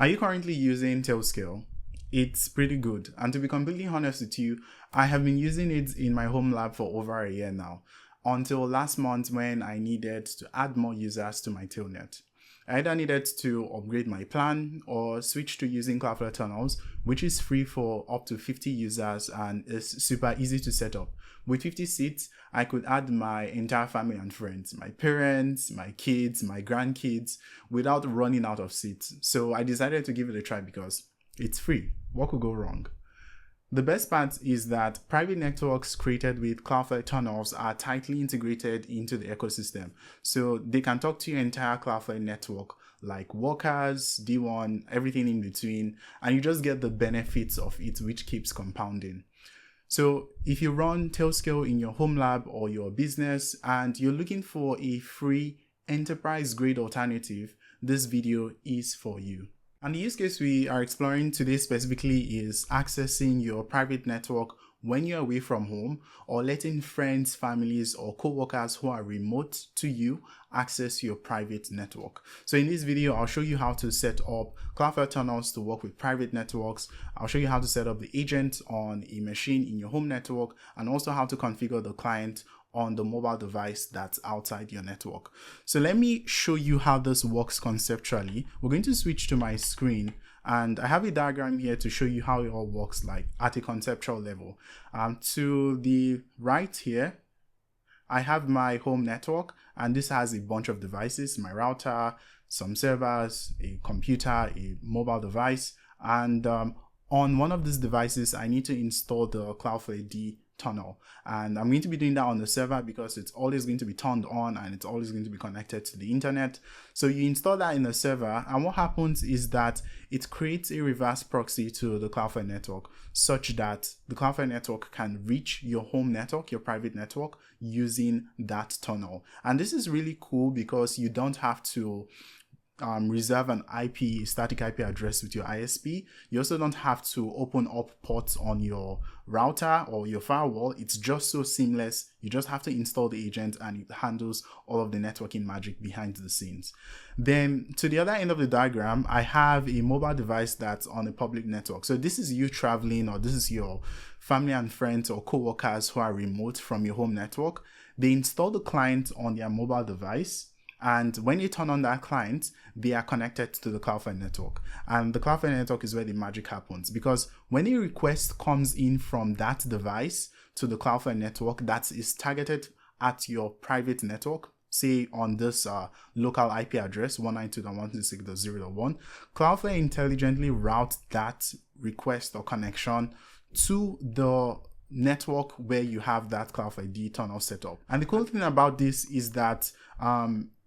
Are you currently using Tailscale? It's pretty good. And to be completely honest with you, I have been using it in my home lab for over a year now, until last month when I needed to add more users to my Tailnet. I either needed to upgrade my plan or switch to using Cloudflare Tunnels, which is free for up to 50 users and is super easy to set up. With 50 seats, I could add my entire family and friends, my parents, my kids, my grandkids, without running out of seats. So I decided to give it a try because it's free. What could go wrong? The best part is that private networks created with Cloudflare Tunnels are tightly integrated into the ecosystem. So they can talk to your entire Cloudflare network, like workers, D1, everything in between, and you just get the benefits of it, which keeps compounding. So if you run Tailscale in your home lab or your business and you're looking for a free enterprise-grade alternative, this video is for you. And the use case we are exploring today specifically is accessing your private network when you're away from home, or letting friends, families, or co-workers who are remote to you access your private network. So in this video, I'll show you how to set up Cloudflare Tunnels to work with private networks. I'll show you how to set up the agent on a machine in your home network, and also how to configure the client on the mobile device that's outside your network. So let me show you how this works conceptually. We're going to switch to my screen, and I have a diagram here to show you how it all works, like at a conceptual level. To the right here, I have my home network, and this has a bunch of devices, my router, some servers, a computer, a mobile device, and on one of these devices, I need to install the Cloudflare D tunnel, and I'm going to be doing that on the server because it's always going to be turned on and it's always going to be connected to the internet. So you install that in the server, and what happens is that it creates a reverse proxy to the Cloudflare network, such that the Cloudflare network can reach your home network, your private network, using that tunnel. And this is really cool because you don't have to reserve an IP, static IP address with your ISP. You also don't have to open up ports on your router or your firewall. It's just so seamless. You just have to install the agent and it handles all of the networking magic behind the scenes. Then to the other end of the diagram, I have a mobile device that's on a public network. So this is you traveling, or this is your family and friends or co-workers who are remote from your home network. They install the client on their mobile device, and when you turn on that client, they are connected to the Cloudflare network. And the Cloudflare network is where the magic happens, because when a request comes in from that device to the Cloudflare network that is targeted at your private network, say on this local IP address 192.168.0.1, Cloudflare intelligently routes that request or connection to the network where you have that Cloudflare D tunnel set up. And the cool thing about this is that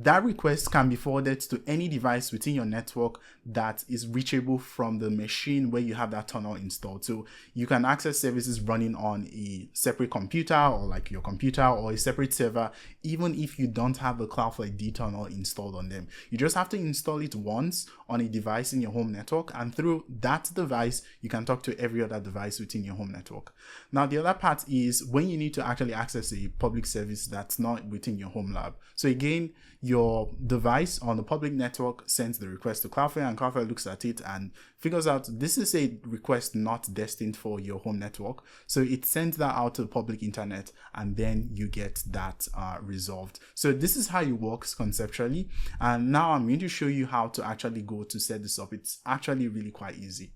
that request can be forwarded to any device within your network that is reachable from the machine where you have that tunnel installed. So you can access services running on a separate computer, or like your computer, or a separate server, even if you don't have the Cloudflare D tunnel installed on them. You just have to install it once on a device in your home network, and through that device, you can talk to every other device within your home network. Now, the other part is when you need to actually access a public service that's not within your home lab. So again, your device on the public network sends the request to Cloudflare, and Cloudflare looks at it and figures out this is a request not destined for your home network. So it sends that out to the public internet, and then you get that resolved. So this is how it works conceptually. And now I'm going to show you how to actually go to set this up. It's actually really quite easy.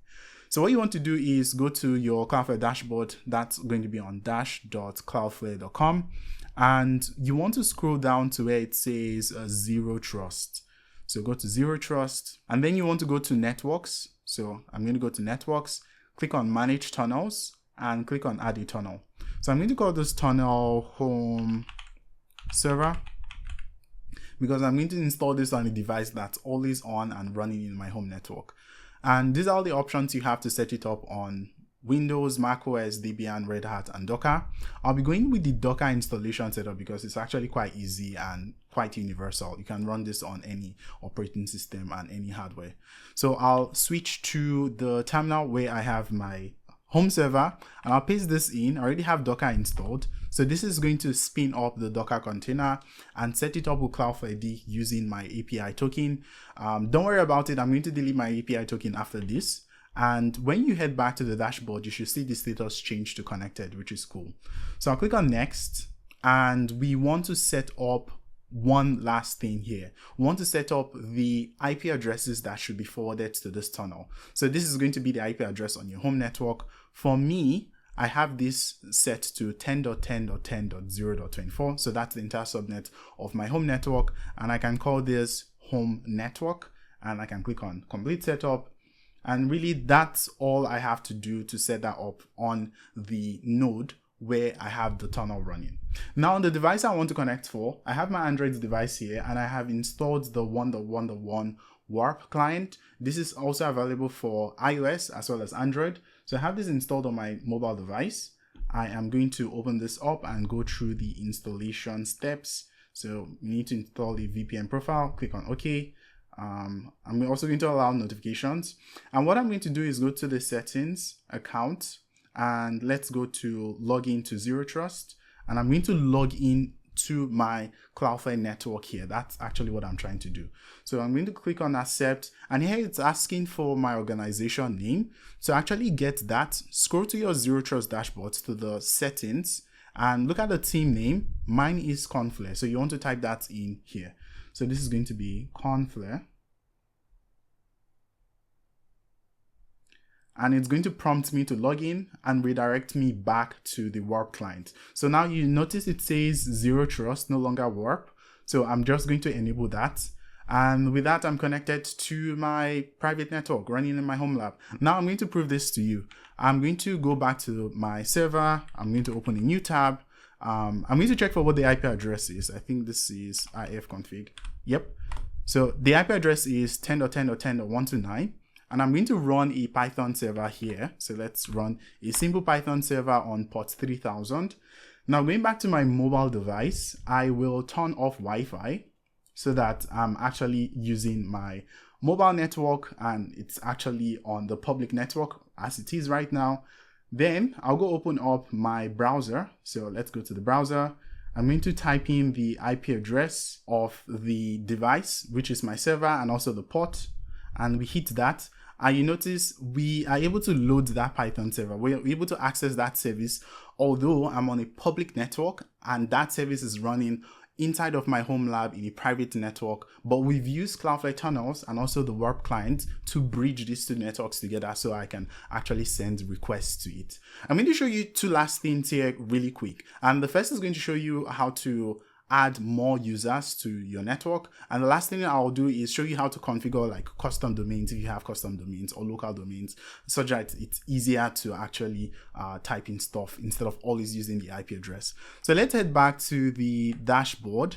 So what you want to do is go to your Cloudflare dashboard. That's going to be on dash.cloudflare.com. And you want to scroll down to where it says Zero Trust. So go to Zero Trust, and then you want to go to Networks. So I'm going to go to Networks, click on Manage Tunnels, and click on Add a Tunnel. So I'm going to call this tunnel Home Server, because I'm going to install this on a device that's always on and running in my home network. And these are all the options you have to set it up on Windows, macOS, Debian, Red Hat, and Docker. I'll be going with the Docker installation setup because it's actually quite easy and quite universal. You can run this on any operating system and any hardware. So I'll switch to the terminal where I have my home server, and I'll paste this in. I already have Docker installed, So this is going to spin up the Docker container and set it up with Cloudflare D using my API token. Don't worry about it. I'm going to delete my API token after this. And when you head back to the dashboard, you should see the status change to connected, which is cool. So I'll click on next, and we want to set up one last thing here. We want to set up the IP addresses that should be forwarded to this tunnel. So this is going to be the IP address on your home network. For me, I have this set to 10.10.10.0.24. So that's the entire subnet of my home network. And I can call this home network, and I can click on complete setup. And really, that's all I have to do to set that up on the node where I have the tunnel running. Now, on the device I want to connect for, I have my Android device here, and I have installed the 1.1.1 Warp client. This is also available for iOS as well as Android. So I have this installed on my mobile device. I am going to open this up and go through the installation steps. So you need to install the VPN profile, click on OK. I'm also going to allow notifications. And what I'm going to do is go to the settings, account, and let's go to login to Zero Trust. And I'm going to log in to my Cloudflare network here. That's actually what I'm trying to do. So I'm going to click on accept, and here it's asking for my organization name. So actually get that, scroll to your Zero Trust dashboard to the settings and look at the team name. Mine is Cloudflare. So you want to type that in here. So this is going to be Cloudflare. And it's going to prompt me to log in and redirect me back to the Warp client. So now you notice it says Zero Trust, no longer Warp. So I'm just going to enable that. And with that, I'm connected to my private network running in my home lab. Now I'm going to prove this to you. I'm going to go back to my server. I'm going to open a new tab. I'm going to check for what the IP address is. I think this is ifconfig. Yep. So the IP address is 10.10.10.129. And I'm going to run a Python server here. So let's run a simple Python server on port 3000. Now going back to my mobile device, I will turn off Wi-Fi so that I'm actually using my mobile network and it's actually on the public network as it is right now. Then I'll go open up my browser. So let's go to the browser. I'm going to type in the IP address of the device, which is my server, and also the port. And we hit that. And you notice we are able to load that Python server. We're able to access that service, although I'm on a public network and that service is running inside of my home lab in a private network. But we've used Cloudflare Tunnels and also the Warp client to bridge these two networks together so I can actually send requests to it. I'm going to show you two last things here really quick. And the first is going to show you how to add more users to your network. And the last thing I'll do is show you how to configure like custom domains if you have custom domains or local domains, such that it's easier to actually type in stuff instead of always using the IP address. So let's head back to the dashboard.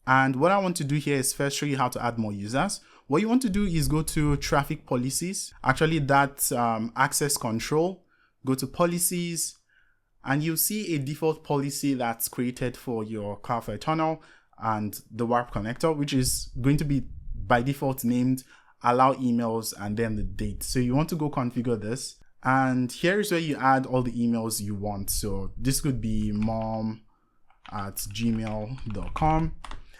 And what I want to do here is first show you how to add more users. What you want to do is go to traffic policies, actually that's access control, go to policies, and you'll see a default policy that's created for your Cloudflare tunnel and the Warp connector, which is going to be by default named allow emails and then the date. So you want to go configure this. And here is where you add all the emails you want. So this could be mom@gmail.com.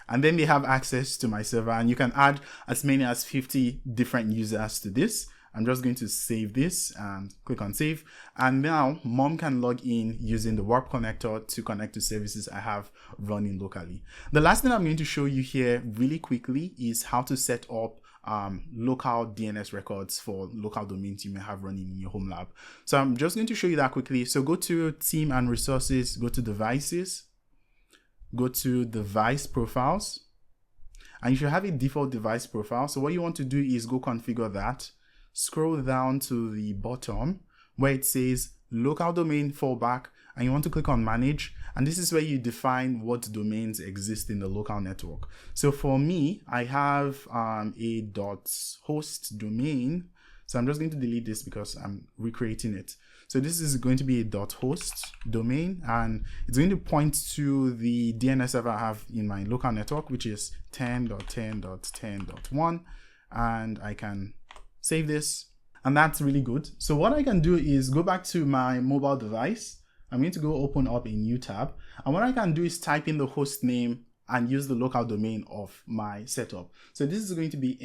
And then they have access to my server, and you can add as many as 50 different users to this. I'm just going to save this and click on save. And now mom can log in using the Warp connector to connect to services I have running locally. The last thing I'm going to show you here really quickly is how to set up local DNS records for local domains you may have running in your home lab. So I'm just going to show you that quickly. So go to team and resources, go to devices, go to device profiles, and you should have a default device profile. So what you want to do is go configure that. Scroll down to the bottom where it says local domain fallback, and you want to click on manage. And this is where you define what domains exist in the local network. So for me, I have a .host domain. So I'm just going to delete this because I'm recreating it. So this is going to be a .host domain, and it's going to point to the DNS server I have in my local network, which is 10.10.10.1, and I can save this, and that's really good. So what I can do is go back to my mobile device. I'm I'm going to go open up a new tab. And what I can do is type in the host name and use the local domain of my setup. So this is going to be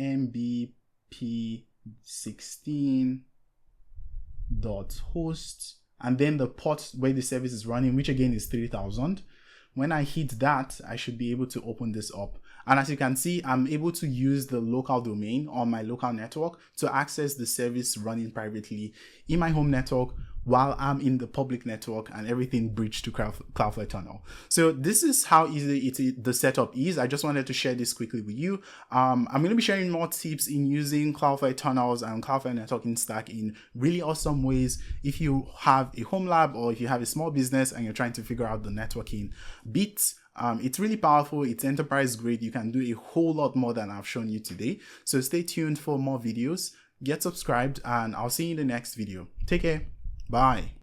mbp16.host, and then the port where the service is running, which again is 3000. When I hit that, I should be able to open this up. And as you can see, I'm able to use the local domain on my local network to access the service running privately in my home network while I'm in the public network, and everything bridged to Cloudflare Tunnel. So this is how easy the setup is. I just wanted to share this quickly with you. I'm going to be sharing more tips in using Cloudflare Tunnels and Cloudflare networking stack in really awesome ways. If you have a home lab or if you have a small business and you're trying to figure out the networking bits, it's really powerful. It's enterprise grade. You can do a whole lot more than I've shown you today. So stay tuned for more videos, get subscribed, and I'll see you in the next video. Take care. Bye.